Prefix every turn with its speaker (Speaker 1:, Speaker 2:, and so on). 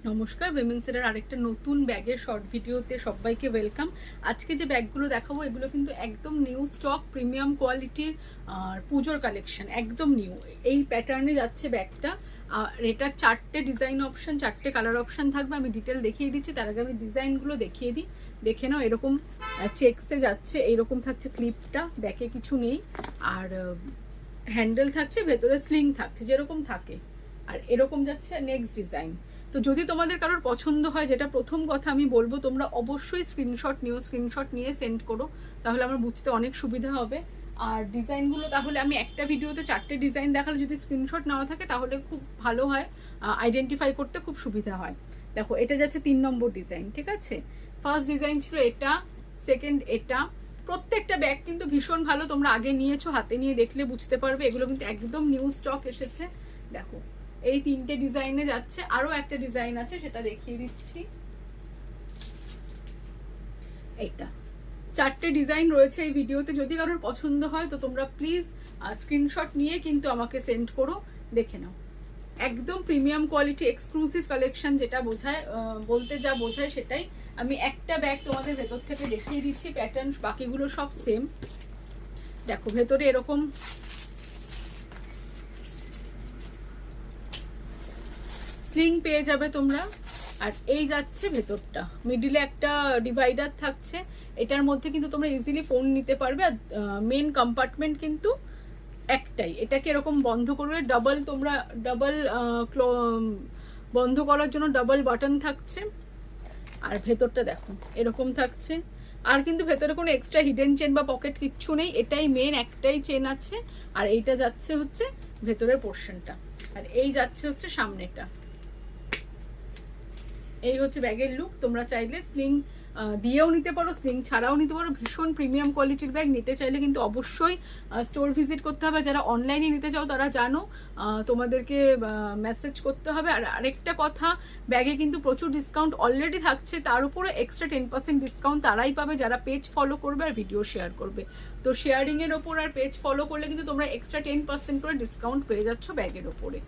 Speaker 1: নমস্কার, উইমেন্সের আরেকটা নতুন ব্যাগের শর্ট ভিডিওতে সবাইকে ওয়েলকাম। আজকে যে ব্যাগগুলো দেখাবো এগুলো কিন্তু একদম নিউ স্টক, প্রিমিয়াম কোয়ালিটির আর পুজোর কালেকশন, একদম নিউ। এই প্যাটার্নে যাচ্ছে ব্যাগটা। আর এটার 4টে ডিজাইন অপশন, 4টে কালার অপশন থাকবে। আমি ডিটেল দেখিয়ে দিচ্ছি, তার আগে আমি ডিজাইনগুলো দেখিয়ে দিই, দেখে নাও। এরকম চেকসে যাচ্ছে, এইরকম থাকছে ক্লিপটা, ব্যাকে কিছু নেই। আর হ্যান্ডেল থাকছে, ভেতরে স্লিং থাকছে যেরকম থাকে। আর এরকম যাচ্ছে নেক্সট ডিজাইন। তো যদি তোমাদের কারোর পছন্দ হয়, যেটা প্রথম কথা আমি বলবো, তোমরা অবশ্যই স্ক্রিনশট নিয়ে সেন্ড করো, তাহলে আমার বুঝতে অনেক সুবিধা হবে। আর ডিজাইনগুলো তাহলে আমি একটা ভিডিওতে 4টে ডিজাইন দেখালে যদি স্ক্রিনশট নেওয়া থাকে তাহলে খুব ভালো হয়, আইডেন্টিফাই করতে খুব সুবিধা হয়। দেখো, এটা যাচ্ছে 3 নম্বর ডিজাইন, ঠিক আছে। ফার্স্ট ডিজাইন ছিল এটা, সেকেন্ড এটা। প্রত্যেকটা ব্যাগ কিন্তু ভীষণ ভালো, তোমরা আগে নিয়েছো, হাতে নিয়ে দেখলে বুঝতে পারবে। এগুলো কিন্তু একদম নিউ স্টক এসেছে। দেখো, এই 3টে ডিজাইনে যাচ্ছে। আরো একটা ডিজাইন আছে, সেটা দেখিয়ে দিচ্ছি। এইটা 4টে ডিজাইন রয়েছে এই ভিডিওতে। যদি কারোর পছন্দ হয় তো তোমরা প্লিজ স্ক্রিনশট নিয়ে কিন্তু আমাকে সেন্ড করো, দেখে নাও। একদম প্রিমিয়াম কোয়ালিটি, এক্সক্লুসিভ কালেকশন, যেটা বোঝায়, বলতে যা বোঝায় সেটাই। আমি একটা ব্যাগ তোমাদের ভেতর থেকে দেখিয়ে দিচ্ছি, প্যাটার্ন বাকিগুলো সব সেম। দেখো, ভেতরে এরকম স্লিং পেয়ে যাবে তোমরা। আর এই যাচ্ছে ভেতরটা, মিডিলে একটা ডিভাইডার থাকছে। এটার মধ্যে কিন্তু তোমরা ইজিলি ফোন নিতে পারবে। আর মেন কম্পার্টমেন্ট কিন্তু একটাই। এটাকে এরকম বন্ধ করবে, তোমরা ডাবল বন্ধ করার জন্য ডাবল বাটন থাকছে। আর ভেতরটা দেখো এরকম থাকছে। আর কিন্তু ভেতরে কোনো এক্সট্রা হিডেন চেন বা পকেট কিচ্ছু নেই, এটাই মেন, একটাই চেন আছে। আর এইটা যাচ্ছে হচ্ছে ভেতরের পোর্শনটা, আর এই যাচ্ছে হচ্ছে সামনেটা। এই হচ্ছে ব্যাগের লুক। তোমরা চাইলে স্লিং দিয়েও নিতে পারো, স্লিং ছাড়াও নিতে পারো। ভীষণ প্রিমিয়াম কোয়ালিটির ব্যাগ। নিতে চাইলে কিন্তু অবশ্যই স্টোর ভিজিট করতে হবে। যারা অনলাইনে নিতে চাও তারা জানো, তোমাদেরকে মেসেজ করতে হবে। আর আরেকটা কথা, ব্যাগে কিন্তু প্রচুর ডিসকাউন্ট অলরেডি থাকছে, তার উপরে এক্সট্রা 10% ডিসকাউন্ট তারাই পাবে যারা পেজ ফলো করবে আর ভিডিও শেয়ার করবে। তো শেয়ারিংয়ের ওপর আর পেজ ফলো করলে কিন্তু তোমরা এক্সট্রা 10% করে ডিসকাউন্ট পেয়ে যাচ্ছ ব্যাগের ওপরে।